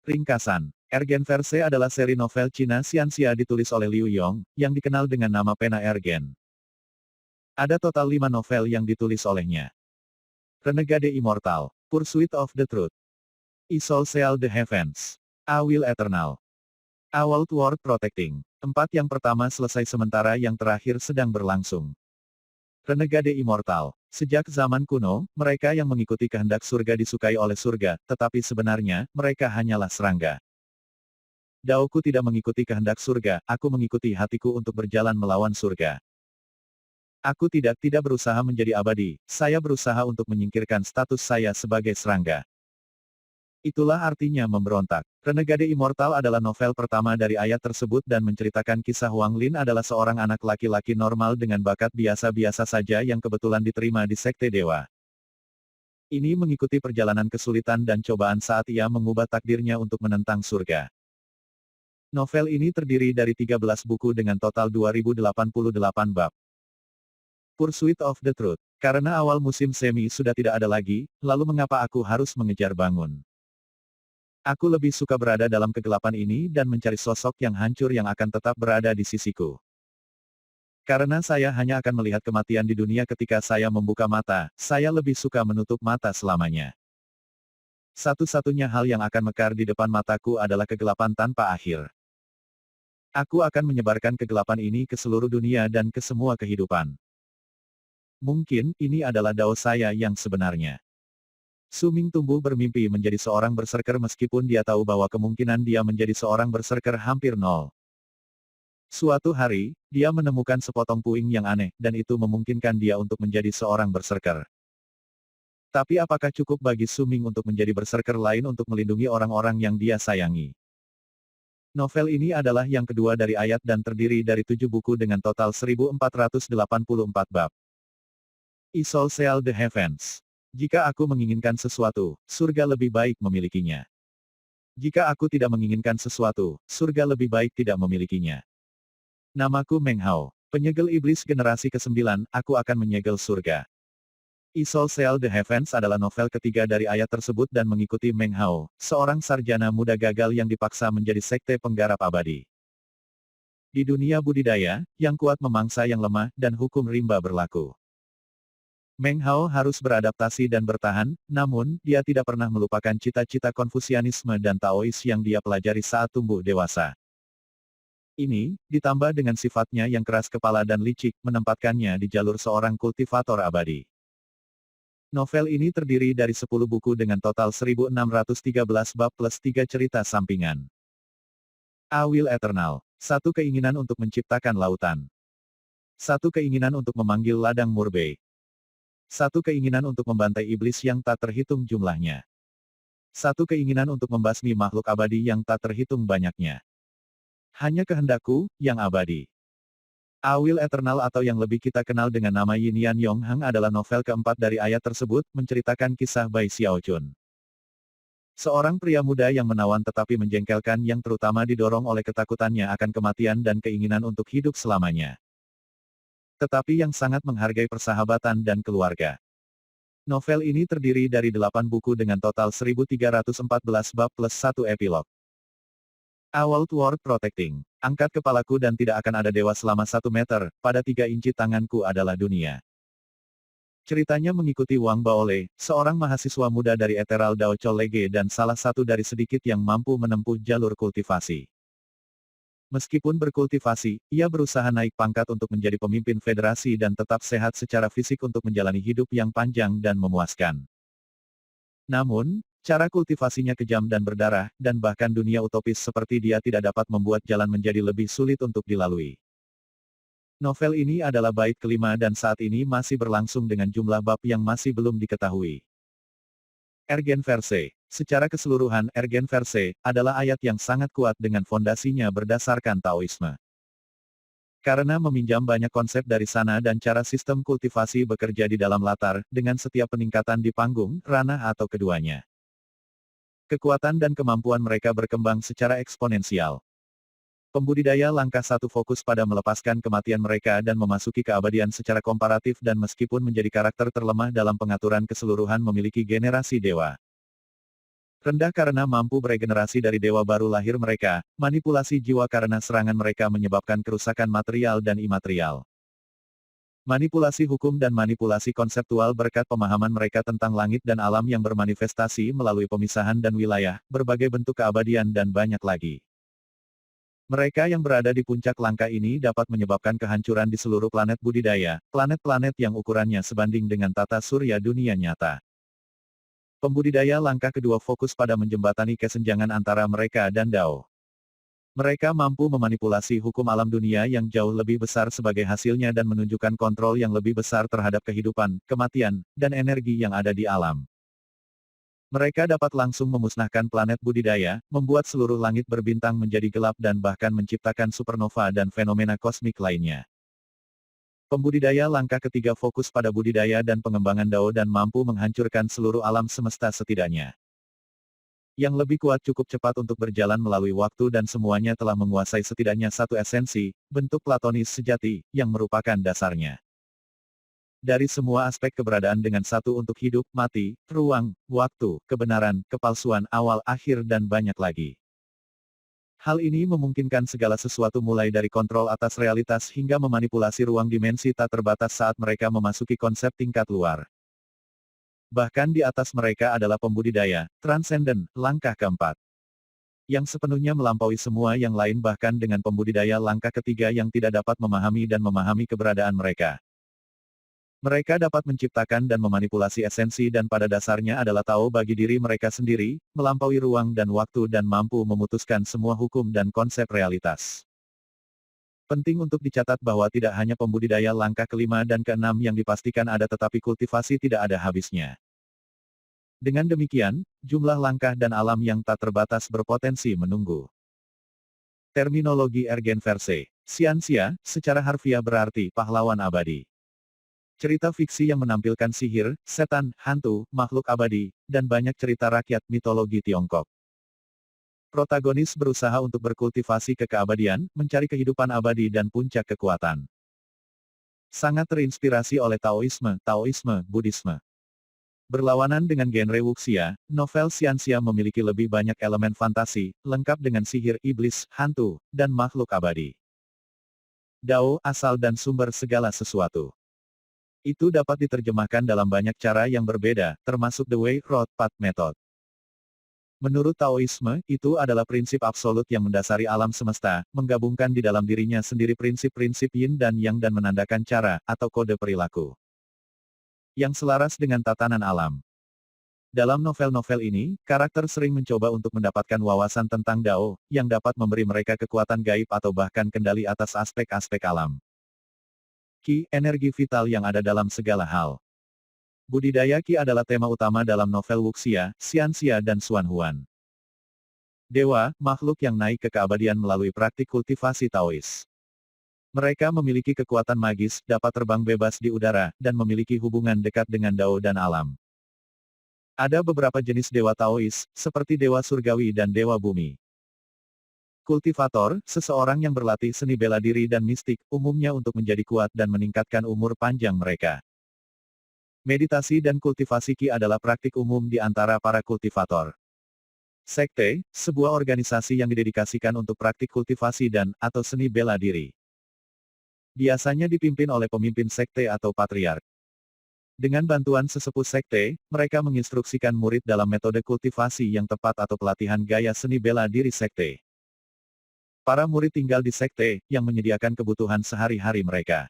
Ringkasan, Ergen Verse adalah seri novel Cina Xianxia ditulis oleh Liu Yong, yang dikenal dengan nama pena Ergen. Ada total 5 novel yang ditulis olehnya. Renegade Immortal, Pursuit of the Truth, I Soul Seal the Heavens, A Will Eternal, A World Worth Protecting. 4 yang pertama selesai sementara yang terakhir sedang berlangsung. Renegade Immortal. Sejak zaman kuno, mereka yang mengikuti kehendak surga disukai oleh surga, tetapi sebenarnya, mereka hanyalah serangga. Daoku tidak mengikuti kehendak surga, aku mengikuti hatiku untuk berjalan melawan surga. Aku tidak berusaha menjadi abadi, saya berusaha untuk menyingkirkan status saya sebagai serangga. Itulah artinya memberontak. Renegade Immortal adalah novel pertama dari ayat tersebut dan menceritakan kisah Wang Lin adalah seorang anak laki-laki normal dengan bakat biasa-biasa saja yang kebetulan diterima di Sekte Dewa. Ini mengikuti perjalanan kesulitan dan cobaan saat ia mengubah takdirnya untuk menentang surga. Novel ini terdiri dari 13 buku dengan total 2088 bab. Pursuit of the Truth. Karena awal musim semi sudah tidak ada lagi, lalu mengapa aku harus mengejar bangun? Aku lebih suka berada dalam kegelapan ini dan mencari sosok yang hancur yang akan tetap berada di sisiku. Karena saya hanya akan melihat kematian di dunia ketika saya membuka mata, saya lebih suka menutup mata selamanya. Satu-satunya hal yang akan mekar di depan mataku adalah kegelapan tanpa akhir. Aku akan menyebarkan kegelapan ini ke seluruh dunia dan ke semua kehidupan. Mungkin, ini adalah dao saya yang sebenarnya. Su Ming tumbuh bermimpi menjadi seorang berserker meskipun dia tahu bahwa kemungkinan dia menjadi seorang berserker hampir nol. Suatu hari, dia menemukan sepotong puing yang aneh, dan itu memungkinkan dia untuk menjadi seorang berserker. Tapi apakah cukup bagi Su Ming untuk menjadi berserker lain untuk melindungi orang-orang yang dia sayangi? Novel ini adalah yang kedua dari ayat dan terdiri dari 7 buku dengan total 1484 bab. I Soul Seal the Heavens. Jika aku menginginkan sesuatu, surga lebih baik memilikinya. Jika aku tidak menginginkan sesuatu, surga lebih baik tidak memilikinya. Namaku Meng Hao, penyegel iblis generasi ke-9, aku akan menyegel surga. I Soul Seal the Heavens adalah novel ketiga dari ayat tersebut dan mengikuti Meng Hao, seorang sarjana muda gagal yang dipaksa menjadi sekte penggarap abadi. Di dunia budidaya, yang kuat memangsa yang lemah, dan hukum rimba berlaku. Meng Hao harus beradaptasi dan bertahan, namun, dia tidak pernah melupakan cita-cita Konfusianisme dan Taois yang dia pelajari saat tumbuh dewasa. Ini, ditambah dengan sifatnya yang keras kepala dan licik, menempatkannya di jalur seorang kultivator abadi. Novel ini terdiri dari 10 buku dengan total 1613 bab plus 3 cerita sampingan. A Will Eternal. Satu keinginan untuk menciptakan lautan. Satu keinginan untuk memanggil ladang Murbei. Satu keinginan untuk membantai iblis yang tak terhitung jumlahnya. Satu keinginan untuk membasmi makhluk abadi yang tak terhitung banyaknya. Hanya kehendakku, yang abadi. A Will Eternal atau yang lebih kita kenal dengan nama Yin Yan Yong Hang adalah novel keempat dari ayat tersebut, menceritakan kisah Bai Xiaochun. Seorang pria muda yang menawan tetapi menjengkelkan yang terutama didorong oleh ketakutannya akan kematian dan keinginan untuk hidup selamanya. Tetapi yang sangat menghargai persahabatan dan keluarga. Novel ini terdiri dari 8 buku dengan total 1314 bab plus 1 epilog. A World Worth Protecting. Angkat kepalaku dan tidak akan ada dewa selama 1 meter, pada 3 inci tanganku adalah dunia. Ceritanya mengikuti Wang Baole, seorang mahasiswa muda dari Ethereal Dao College dan salah satu dari sedikit yang mampu menempuh jalur kultivasi. Meskipun berkultivasi, ia berusaha naik pangkat untuk menjadi pemimpin federasi dan tetap sehat secara fisik untuk menjalani hidup yang panjang dan memuaskan. Namun, cara kultivasinya kejam dan berdarah, dan bahkan dunia utopis seperti dia tidak dapat membuat jalan menjadi lebih sulit untuk dilalui. Novel ini adalah bait kelima dan saat ini masih berlangsung dengan jumlah bab yang masih belum diketahui. Ergen Verse. Secara keseluruhan, Ergen Verse adalah ayat yang sangat kuat dengan fondasinya berdasarkan Taoisme. Karena meminjam banyak konsep dari sana dan cara sistem kultivasi bekerja di dalam latar, dengan setiap peningkatan di panggung, ranah atau keduanya. Kekuatan dan kemampuan mereka berkembang secara eksponensial. Pembudidaya langkah satu fokus pada melepaskan kematian mereka dan memasuki keabadian secara komparatif dan meskipun menjadi karakter terlemah dalam pengaturan keseluruhan memiliki generasi dewa. Rendah karena mampu beregenerasi dari dewa baru lahir mereka, manipulasi jiwa karena serangan mereka menyebabkan kerusakan material dan imaterial. Manipulasi hukum dan manipulasi konseptual berkat pemahaman mereka tentang langit dan alam yang bermanifestasi melalui pemisahan dan wilayah, berbagai bentuk keabadian dan banyak lagi. Mereka yang berada di puncak langkah ini dapat menyebabkan kehancuran di seluruh planet budidaya, planet-planet yang ukurannya sebanding dengan tata surya dunia nyata. Pembudidaya langkah kedua fokus pada menjembatani kesenjangan antara mereka dan Dao. Mereka mampu memanipulasi hukum alam dunia yang jauh lebih besar sebagai hasilnya dan menunjukkan kontrol yang lebih besar terhadap kehidupan, kematian, dan energi yang ada di alam. Mereka dapat langsung memusnahkan planet budidaya, membuat seluruh langit berbintang menjadi gelap dan bahkan menciptakan supernova dan fenomena kosmik lainnya. Pembudidaya langkah ketiga fokus pada budidaya dan pengembangan Dao dan mampu menghancurkan seluruh alam semesta setidaknya. Yang lebih kuat cukup cepat untuk berjalan melalui waktu dan semuanya telah menguasai setidaknya satu esensi, bentuk platonis sejati, yang merupakan dasarnya. Dari semua aspek keberadaan dengan satu untuk hidup, mati, ruang, waktu, kebenaran, kepalsuan, awal, akhir dan banyak lagi. Hal ini memungkinkan segala sesuatu mulai dari kontrol atas realitas hingga memanipulasi ruang dimensi tak terbatas saat mereka memasuki konsep tingkat luar. Bahkan di atas mereka adalah pembudidaya, transenden, langkah keempat. Yang sepenuhnya melampaui semua yang lain bahkan dengan pembudidaya langkah ketiga yang tidak dapat memahami dan memahami keberadaan mereka. Mereka dapat menciptakan dan memanipulasi esensi dan pada dasarnya adalah tahu bagi diri mereka sendiri, melampaui ruang dan waktu dan mampu memutuskan semua hukum dan konsep realitas. Penting untuk dicatat bahwa tidak hanya pembudidaya langkah kelima dan keenam yang dipastikan ada tetapi kultivasi tidak ada habisnya. Dengan demikian, jumlah langkah dan alam yang tak terbatas berpotensi menunggu. Terminologi Ergen Verse. Xianxia, secara harfiah berarti pahlawan abadi. Cerita fiksi yang menampilkan sihir, setan, hantu, makhluk abadi, dan banyak cerita rakyat mitologi Tiongkok. Protagonis berusaha untuk berkultivasi ke keabadian, mencari kehidupan abadi dan puncak kekuatan. Sangat terinspirasi oleh Taoisme, Buddhisme. Berlawanan dengan genre wuxia, novel Xianxia memiliki lebih banyak elemen fantasi, lengkap dengan sihir iblis, hantu, dan makhluk abadi. Dao, asal dan sumber segala sesuatu. Itu dapat diterjemahkan dalam banyak cara yang berbeda, termasuk The Way, Road, Path, Method. Menurut Taoisme, itu adalah prinsip absolut yang mendasari alam semesta, menggabungkan di dalam dirinya sendiri prinsip-prinsip yin dan yang dan menandakan cara, atau kode perilaku yang selaras dengan tatanan alam. Dalam novel-novel ini, karakter sering mencoba untuk mendapatkan wawasan tentang Dao, yang dapat memberi mereka kekuatan gaib atau bahkan kendali atas aspek-aspek alam. Qi, energi vital yang ada dalam segala hal. Budidaya Qi adalah tema utama dalam novel wuxia, Xianxia dan Xuanhuan. Dewa, makhluk yang naik ke keabadian melalui praktik kultivasi Taois. Mereka memiliki kekuatan magis, dapat terbang bebas di udara, dan memiliki hubungan dekat dengan Dao dan alam. Ada beberapa jenis dewa Taois, seperti dewa surgawi dan dewa bumi. Kultivator, seseorang yang berlatih seni bela diri dan mistik, umumnya untuk menjadi kuat dan meningkatkan umur panjang mereka. Meditasi dan kultivasi Qi adalah praktik umum di antara para kultivator. Sekte, sebuah organisasi yang didedikasikan untuk praktik kultivasi dan, atau seni bela diri. Biasanya dipimpin oleh pemimpin sekte atau patriark. Dengan bantuan sesepuh sekte, mereka menginstruksikan murid dalam metode kultivasi yang tepat atau pelatihan gaya seni bela diri sekte. Para murid tinggal di sekte, yang menyediakan kebutuhan sehari-hari mereka.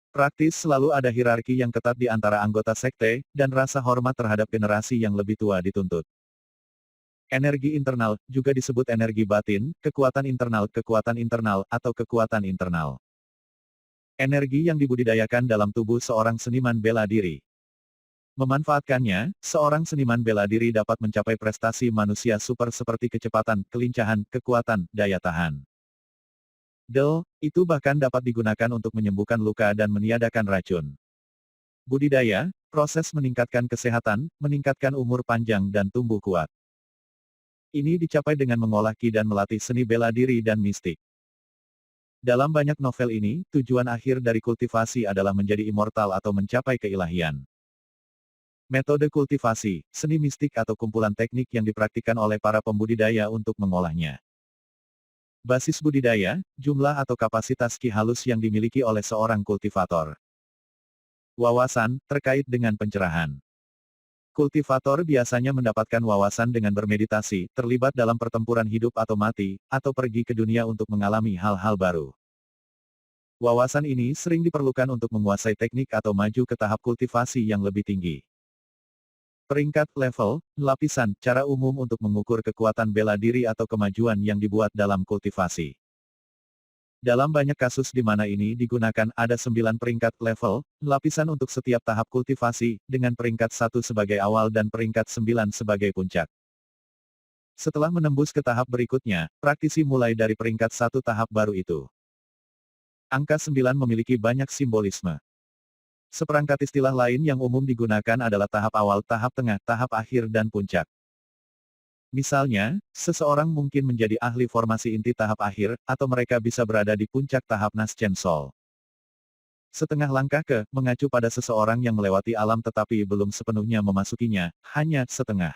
Praktis selalu ada hierarki yang ketat di antara anggota sekte, dan rasa hormat terhadap generasi yang lebih tua dituntut. Energi internal, juga disebut energi batin, kekuatan internal, atau kekuatan internal. Energi yang dibudidayakan dalam tubuh seorang seniman bela diri. Memanfaatkannya, seorang seniman bela diri dapat mencapai prestasi manusia super seperti kecepatan, kelincahan, kekuatan, daya tahan. Itu bahkan dapat digunakan untuk menyembuhkan luka dan meniadakan racun. Budidaya, proses meningkatkan kesehatan, meningkatkan umur panjang dan tumbuh kuat. Ini dicapai dengan mengolah Qi dan melatih seni bela diri dan mistik. Dalam banyak novel ini, tujuan akhir dari kultivasi adalah menjadi immortal atau mencapai keilahian. Metode kultivasi, seni mistik atau kumpulan teknik yang dipraktikkan oleh para pembudidaya untuk mengolahnya. Basis budidaya, jumlah atau kapasitas ki halus yang dimiliki oleh seorang kultivator. Wawasan, terkait dengan pencerahan. Kultivator biasanya mendapatkan wawasan dengan bermeditasi, terlibat dalam pertempuran hidup atau mati, atau pergi ke dunia untuk mengalami hal-hal baru. Wawasan ini sering diperlukan untuk menguasai teknik atau maju ke tahap kultivasi yang lebih tinggi. Peringkat, level, lapisan, cara umum untuk mengukur kekuatan bela diri atau kemajuan yang dibuat dalam kultivasi. Dalam banyak kasus di mana ini digunakan ada 9 peringkat level, lapisan untuk setiap tahap kultivasi, dengan peringkat 1 sebagai awal dan peringkat 9 sebagai puncak. Setelah menembus ke tahap berikutnya, praktisi mulai dari peringkat 1 tahap baru itu. Angka 9 memiliki banyak simbolisme. Seperangkat istilah lain yang umum digunakan adalah tahap awal, tahap tengah, tahap akhir dan puncak. Misalnya, seseorang mungkin menjadi ahli formasi inti tahap akhir, atau mereka bisa berada di puncak tahap Naschen Sol. Setengah langkah ke, mengacu pada seseorang yang melewati alam tetapi belum sepenuhnya memasukinya, hanya setengah.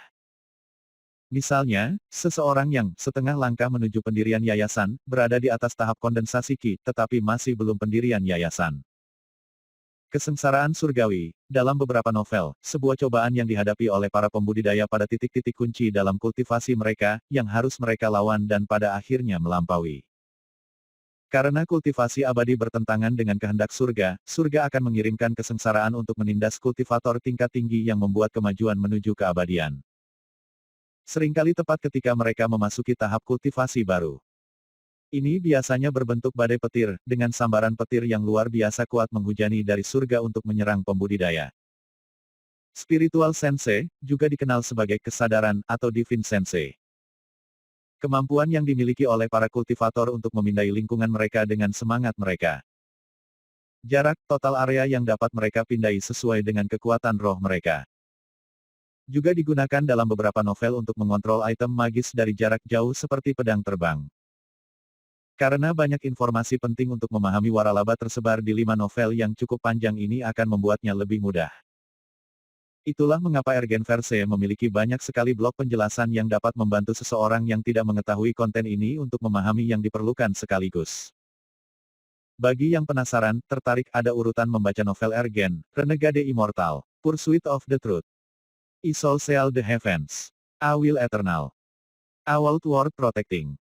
Misalnya, seseorang yang setengah langkah menuju pendirian yayasan, berada di atas tahap kondensasi ki, tetapi masih belum pendirian yayasan. Kesengsaraan surgawi. Dalam beberapa novel, sebuah cobaan yang dihadapi oleh para pembudidaya pada titik-titik kunci dalam kultivasi mereka, yang harus mereka lawan dan pada akhirnya melampaui. Karena kultivasi abadi bertentangan dengan kehendak surga, surga akan mengirimkan kesengsaraan untuk menindas kultivator tingkat tinggi yang membuat kemajuan menuju keabadian. Seringkali tepat ketika mereka memasuki tahap kultivasi baru. Ini biasanya berbentuk badai petir, dengan sambaran petir yang luar biasa kuat menghujani dari surga untuk menyerang pembudidaya. Spiritual Sensei, juga dikenal sebagai kesadaran atau Divine Sensei. Kemampuan yang dimiliki oleh para kultivator untuk memindai lingkungan mereka dengan semangat mereka. Jarak total area yang dapat mereka pindai sesuai dengan kekuatan roh mereka. Juga digunakan dalam beberapa novel untuk mengontrol item magis dari jarak jauh seperti pedang terbang. Karena banyak informasi penting untuk memahami waralaba tersebar di 5 novel yang cukup panjang ini akan membuatnya lebih mudah. Itulah mengapa Ergen Verse memiliki banyak sekali blog penjelasan yang dapat membantu seseorang yang tidak mengetahui konten ini untuk memahami yang diperlukan sekaligus. Bagi yang penasaran, tertarik ada urutan membaca novel Ergen, Renegade Immortal, Pursuit of the Truth, I Soul Seal the Heavens, A Will Eternal, A World Worth Protecting.